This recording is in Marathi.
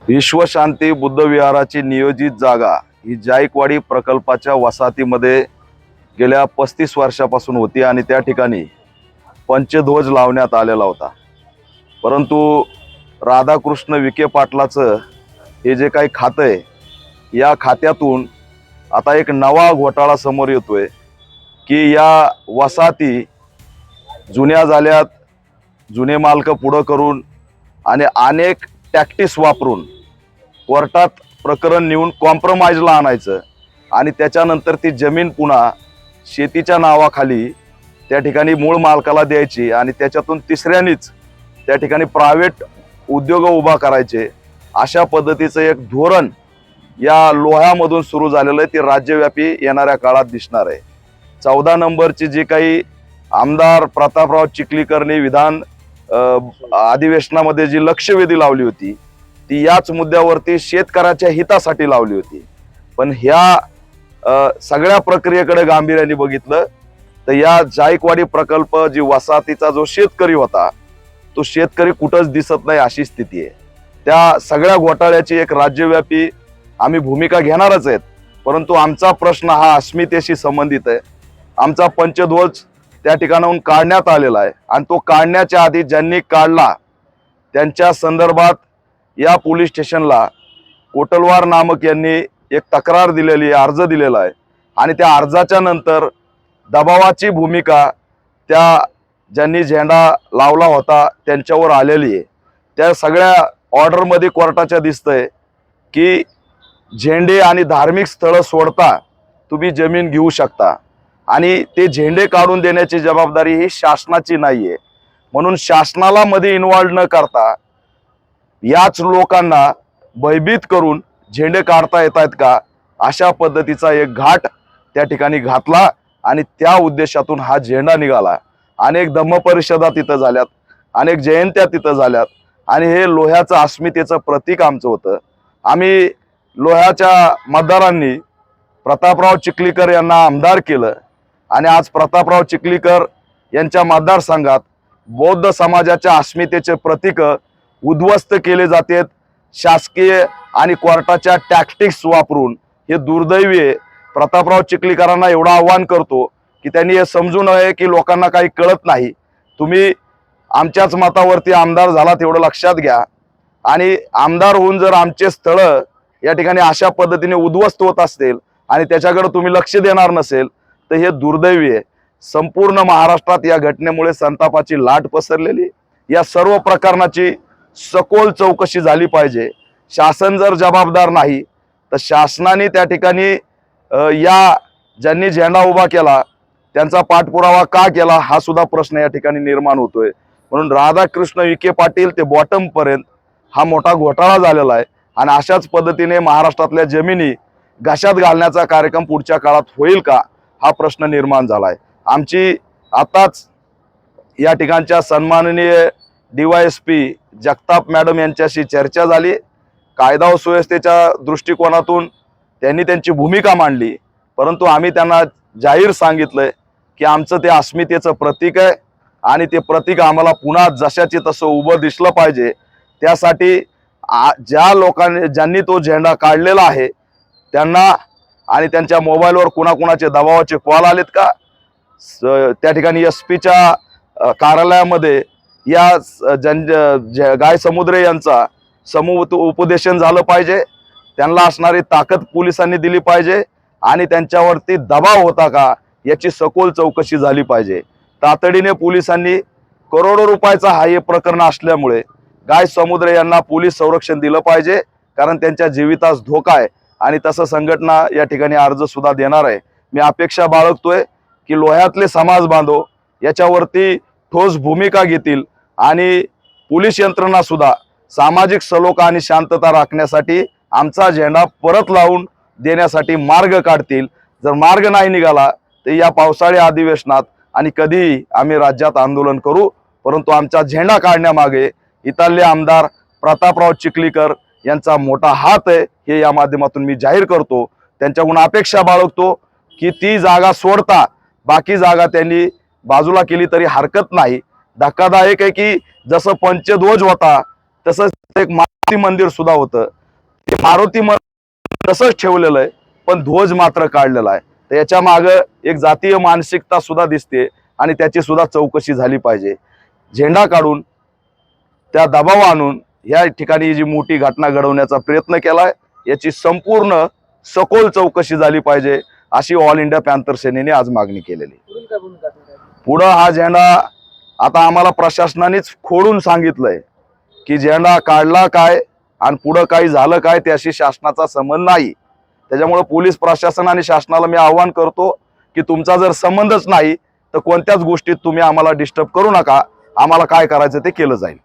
विश्वशांती बुद्धविहाराची नियोजित जागा ही जायकवाडी प्रकल्पाच्या वसाहतीमध्ये गेल्या 35 वर्षापासून होती आणि त्या ठिकाणी पंचध्वज लावण्यात आलेला होता। परंतु राधाकृष्ण विखे पाटलाचं हे जे काही खातं आहे, या खात्यातून आता एक नवा घोटाळा समोर येतोय की या वसाहती जुन्या झाल्यात, जुने मालक पुढं करून आणि अनेक टॅक्टिस वापरून कोर्टात प्रकरण नेऊन कॉम्प्रोमाइजला आणायचं आणि त्याच्यानंतर ती जमीन पुन्हा शेतीच्या नावाखाली त्या ठिकाणी मूळ मालकाला द्यायची आणि त्याच्यातून तिसऱ्यानीच त्या ठिकाणी प्रायव्हेट उद्योग उभा करायचे। अशा पद्धतीचं एक धोरण या लोह्यामधून सुरू झालेलं आहे, ते राज्यव्यापी येणाऱ्या काळात दिसणार आहे। 14 नंबरची जी काही आमदार प्रतापराव चिखलीकरनी विधान अधिवेशनामध्ये जी लक्षवेधी लावली होती ती याच मुद्द्यावरती शेतकऱ्याच्या हितासाठी लावली होती। पण ह्या सगळ्या प्रक्रियेकडे गांभीर्याने बघितलं तर या जायकवाडी प्रकल्प जी वसाहतीचा जो शेतकरी होता तो शेतकरी कुठंच दिसत नाही अशी स्थिती आहे। त्या सगळ्या घोटाळ्याची एक राज्यव्यापी आम्ही भूमिका घेणारच आहेत, परंतु आमचा प्रश्न हा अस्मितेशी संबंधित आहे। आमचा पंचध्वज त्या ठिकाणाहून काढण्यात आलेला आहे आणि तो काढण्याच्या आधी ज्यांनी काढला त्यांच्या संदर्भात या पोलीस स्टेशनला कोटलवार नामक यांनी एक तक्रार दिलेली, अर्ज दिलेला आहे आणि त्या अर्जाच्या नंतर दबावाची भूमिका त्या ज्यांनी झेंडा लावला होता त्यांच्यावर आलेली आहे। त्या सगळ्या ऑर्डरमध्ये कोर्टाच्या दिसतंय की झेंडे आणि धार्मिक स्थळं सोडता तुम्ही जमीन घेऊ शकता आणि ते झेंडे काढून देण्याची जबाबदारी ही शासनाची नाहीये। म्हणून शासनाला मध्ये इन्व्हॉल्व न करता याच लोकांना भयभीत करून झेंडे काढता येत आहेत का, अशा पद्धतीचा एक घाट त्या ठिकाणी घातला आणि त्या उद्देशातून हा झेंडा निघाला। अनेक धम्मपरिषदा तिथं झाल्यात, अनेक जयंत्या तिथं झाल्यात आणि हे लोह्याचं अस्मितेचं प्रतीक आमचं होतं। आम्ही लोह्याच्या मतदारांनी प्रतापराव चिखलीकर यांना आमदार केलं आणि आज प्रतापराव चिखलीकर यांच्या मतदारसंघात बौद्ध समाजाच्या अस्मितेचे प्रतीक उद्ध्वस्त केले जातात शासकीय आणि कोर्टाच्या टॅक्टिक्स वापरून। हे दुर्दैवी आहे। प्रतापराव चिखलीकरांना एवढं आव्हान करतो की त्यांनी हे समजू नये की लोकांना काही कळत नाही, तुम्ही आमच्याच मतावरती आमदार झाला तेवढं लक्षात घ्या आणि आमदार होऊन जर आमचे स्थळ या ठिकाणी अशा पद्धतीने उद्ध्वस्त होत असतील आणि त्याच्याकडे तुम्ही लक्ष देणार नसेल तर हे दुर्दैवी आहे। संपूर्ण महाराष्ट्रात या घटनेमुळे संतापाची लाट पसरलेली। या सर्व प्रकरणाची सखोल चौकशी झाली पाहिजे। शासन जर जबाबदार नाही तर शासनाने त्या ठिकाणी या ज्यांनी झेंडा उभा केला त्यांचा पाठपुरावा का केला हा सुद्धा प्रश्न या ठिकाणी निर्माण होतोय। म्हणून राधाकृष्ण विखे पाटील ते बॉटम पर्यंत हा मोठा घोटाळा झालेला आहे आणि अशाच पद्धतीने महाराष्ट्रातल्या जमिनी घशात घालण्याचा कार्यक्रम पुढच्या काळात होईल का हा प्रश्न निर्माण झालाय। आमची आताच या ठिकाणच्या सन्माननीय DYSP जगताप मॅडम यांच्याशी चर्चा झाली। कायदा व सुव्यवस्थेच्या दृष्टिकोनातून त्यांनी त्यांची भूमिका मांडली, परंतु आम्ही त्यांना जाहीर सांगितलंय की आमचं ते अस्मितेचं प्रतीक आहे आणि ते प्रतीक आम्हाला पुन्हा जशाचे तसं उभं दिसलं पाहिजे। त्यासाठी ज्या लोकांनी ज्यांनी तो झेंडा काढलेला आहे त्यांना आणि त्यांच्या मोबाईलवर कुणाकुणाचे दबावाचे कॉल आलेत का, त्या ठिकाणी SP कार्यालयामध्ये या गाय समुद्रे यांचा उपदेशन झालं पाहिजे, त्यांना असणारी ताकद पोलिसांनी दिली पाहिजे आणि त्यांच्यावरती दबाव होता का याची सखोल चौकशी झाली पाहिजे। तातडीने पोलिसांनी करोडो रुपयाचा हे प्रकरण असल्यामुळे गाय समुद्रे यांना पोलीस संरक्षण दिलं पाहिजे, कारण त्यांच्या जीवितास धोका आहे आणि तसं संघटना या ठिकाणी अर्ज सुद्धा देणार आहे। मी अपेक्षा बाळगतोय की लोह्यातले समाज बांधव याच्यावरती ठोस भूमिका घेतील आणि पोलीस यंत्रणा सुद्धा सामाजिक सलोखा आणि शांतता राखण्यासाठी आमचा झेंडा परत लावून देण्यासाठी मार्ग काढतील। जर मार्ग नाही निघाला तर या पावसाळी अधिवेशनात आणि कधीही आम्ही राज्यात आंदोलन करू, परंतु आमचा झेंडा काढण्यामागे इथले आमदार प्रतापराव चिखलीकर यांचा मोठा हात आहे हे या माध्यमातून मी जाहीर करतो। त्यांच्याकडून अपेक्षा बाळगतो की ती जागा सोडता बाकी जागा त्यांनी बाजूला केली तरी हरकत नाही। धक्कादायक आहे की जसं पंचध्वज होता तसंच एक मारुती मंदिर सुद्धा होतं, ते मारुती मंदिर तसंच ठेवलेलं आहे, पण ध्वज मात्र काढलेला आहे. तर याच्या मागे एक जातीय मानसिकता सुद्धा दिसते आणि त्याची सुद्धा चौकशी झाली पाहिजे. झेंडा काढून त्या दबाव आणून या ठिकाणी जी मोठी घटना घडवण्याचा प्रयत्न केलाय, याची संपूर्ण सखोल चौकशी झाली पाहिजे, अशी ऑल इंडिया पॅन्थर सेनेने आज मागणी केलेली. पुढं हा झेंडा आता आम्हाला प्रशासनानेच खोडून सांगितलंय की झेंडा काढला काय आणि पुढं काही झालं काय त्याशी शासनाचा संबंध नाही. त्याच्यामुळे पोलीस प्रशासन आणि शासनाला मी आव्हान करतो की तुमचा जर संबंधच नाही तर कोणत्याच गोष्टीत तुम्ही आम्हाला डिस्टर्ब करू नका. आम्हाला काय करायचं ते केलं जाईल.